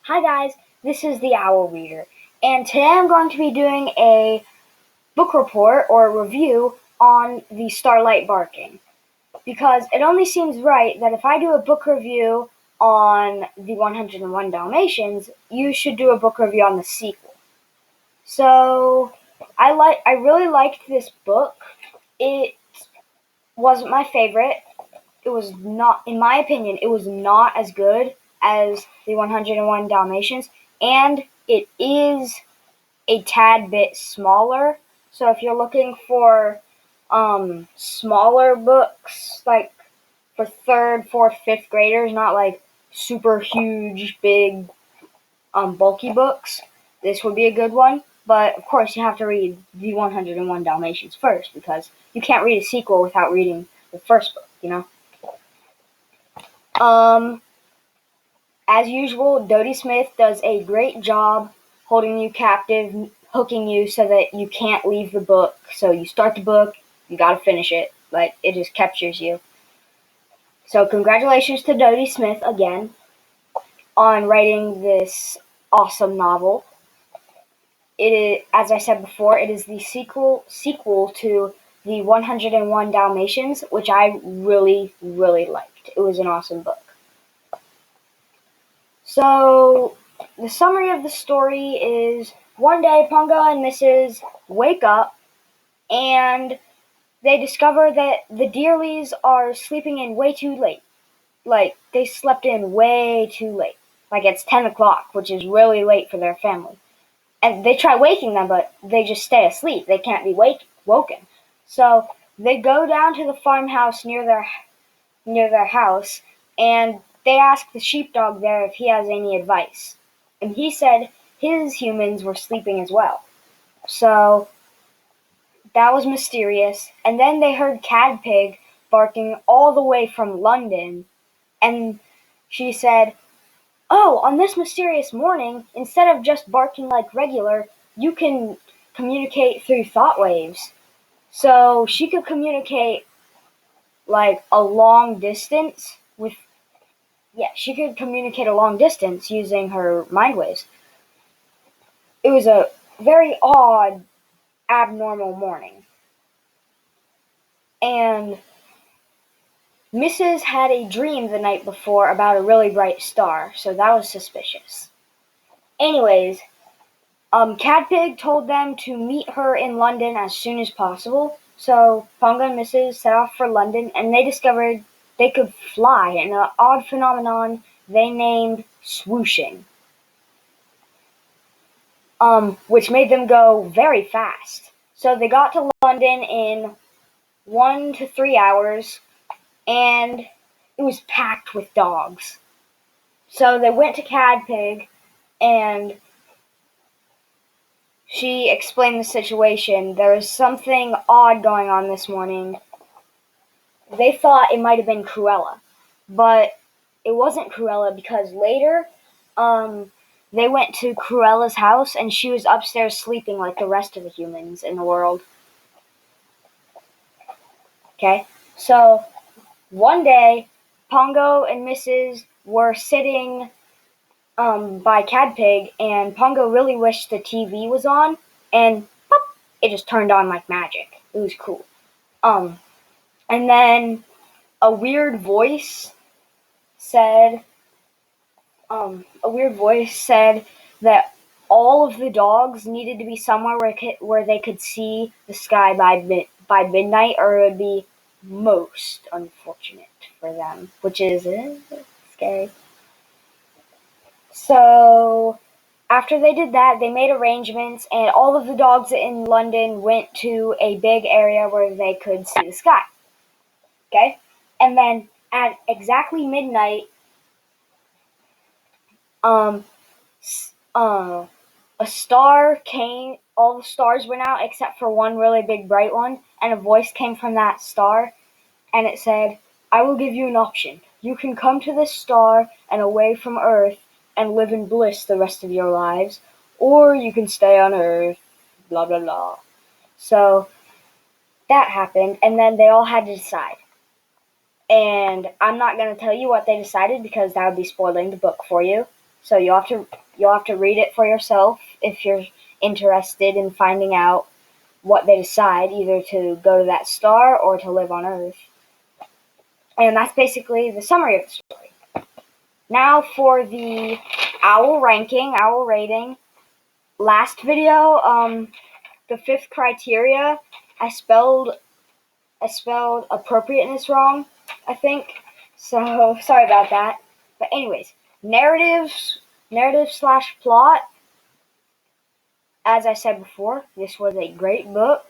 Hi guys, this is the Owl Reader, and today I'm going to be doing a book report or review on the Starlight barking, because it only seems right that if I do a book review on the 101 Dalmatians, you should do a book review on the sequel. So, I really liked this book. It wasn't my favorite. It was not, in my opinion, it was not as good as the 101 Dalmatians, and it is a tad bit smaller. So if you're looking for smaller books, like for third, fourth, fifth graders, not like super huge, big, bulky books, this would be a good one. But of course, you have to read the 101 Dalmatians first, because you can't read a sequel without reading the first book, you know? As usual, Dodie Smith does a great job holding you captive, hooking you so that you can't leave the book. So you start the book, you gotta finish it. Like, it just captures you. So congratulations to Dodie Smith again on writing this awesome novel. It is, as I said before, it is the sequel to the 101 Dalmatians, which I really, really liked. It was an awesome book. So, the summary of the story is one day Pongo and Mrs. wake up and they discover that the Dearleys are sleeping in way too late. Like, they slept in way too late. Like, it's 10 o'clock, which is really late for their family. And they try waking them, but they just stay asleep. They can't be woken. So, they go down to the farmhouse near their house, and they ask the sheepdog there if he has any advice. And he said his humans were sleeping as well. So that was mysterious. And then they heard Cadpig barking all the way from London. And she said, "Oh, on this mysterious morning, instead of just barking like regular, you can communicate through thought waves." So she could communicate like a long distance with she could communicate a long distance using her mind waves. It was a very odd, abnormal morning. And Mrs. had a dream the night before about a really bright star, so that was suspicious. Anyways, Cadpig told them to meet her in London as soon as possible, so Pongo and Mrs. set off for London, and they discovered they could fly, an odd phenomenon they named swooshing. Which made them go very fast. So they got to London in 1 to 3 hours, and it was packed with dogs. So they went to Cadpig, and she explained the situation. There was something odd going on this morning. They thought it might have been Cruella, but it wasn't Cruella, because later, they went to Cruella's house, and she was upstairs sleeping like the rest of the humans in the world. Okay, so one day, Pongo and Mrs. were sitting by Cadpig, and Pongo really wished the TV was on, and pop, it just turned on like magic. It was cool. And then a weird voice said, that all of the dogs needed to be somewhere where they could see the sky by midnight, or it would be most unfortunate for them, which is scary. So after they did that, they made arrangements, and all of the dogs in London went to a big area where they could see the sky. Okay? And then at exactly midnight, um, a star came, all the stars went out except for one really big bright one, and a voice came from that star, and it said, "I will give you an option. You can come to this star and away from Earth and live in bliss the rest of your lives, or you can stay on Earth, blah, blah, blah." So that happened, and then they all had to decide. And I'm not going to tell you what they decided, because that would be spoiling the book for you. So you'll have to read it for yourself if you're interested in finding out what they decide, either to go to that star or to live on Earth. And that's basically the summary of the story. Now for the owl ranking, owl rating. Last video, the fifth criteria, I spelled appropriateness wrong, I think. So sorry about that. But anyways, narrative slash plot. As I said before, this was a great book.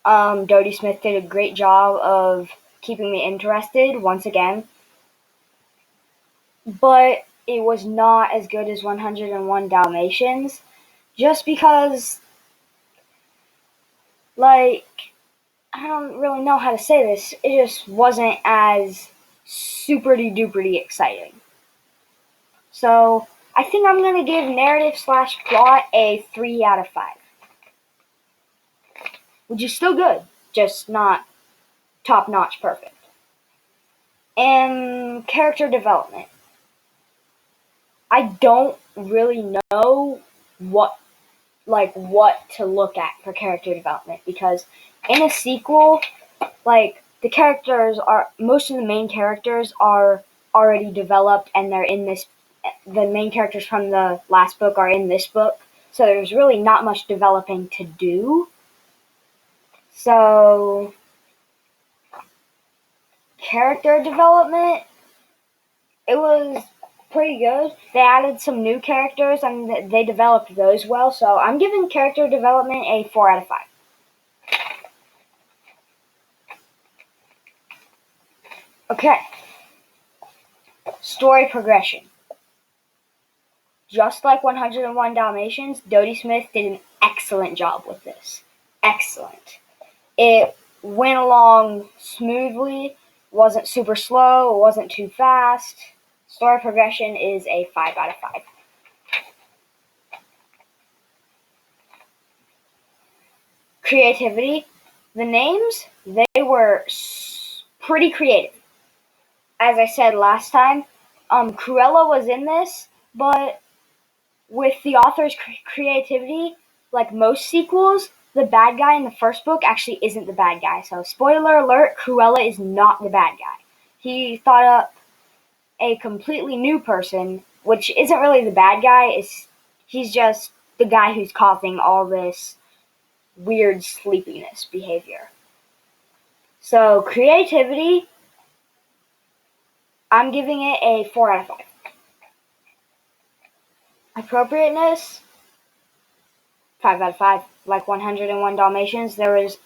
Dodie Smith did a great job of keeping me interested once again. But it was not as good as 101 Dalmatians, just because, like, I don't really know how to say this. It just wasn't as super-duper exciting. So I think I'm going to give narrative slash plot a 3 out of 5. Which is still good, just not top-notch perfect. And character development. I don't really know what to look at for character development, because in a sequel, like, most of the main characters are already developed, and the main characters from the last book are in this book, so there's really not much developing to do. So, character development, it was pretty good. They added some new characters, and they developed those well, so I'm giving character development a 4 out of 5. Okay. Story progression. Just like 101 Dalmatians, Dodie Smith did an excellent job with this. Excellent. It went along smoothly, wasn't super slow, it wasn't too fast. Story progression is a 5 out of 5. Creativity. The names, they were pretty creative. As I said last time, Cruella was in this, but with the author's creativity, like most sequels, the bad guy in the first book actually isn't the bad guy. So, spoiler alert, Cruella is not the bad guy. He thought up a completely new person, which isn't really the bad guy. He's just the guy who's causing all this weird sleepiness behavior. So, creativity, I'm giving it a 4 out of 5. Appropriateness, 5 out of 5. Like 101 Dalmatians, there was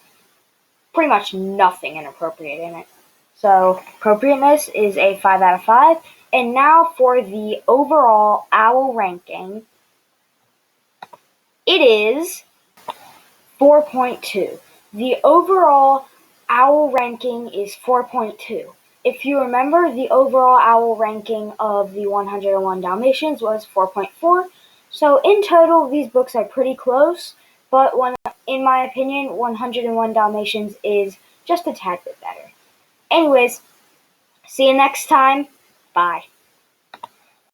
pretty much nothing inappropriate in it. So, appropriateness is a 5 out of 5. And now for the overall owl ranking. It is 4.2. The overall owl ranking is 4.2. If you remember, the overall owl ranking of the 101 Dalmatians was 4.4. So in total, these books are pretty close, but in my opinion, 101 Dalmatians is just a tad bit better. Anyways, see you next time. Bye.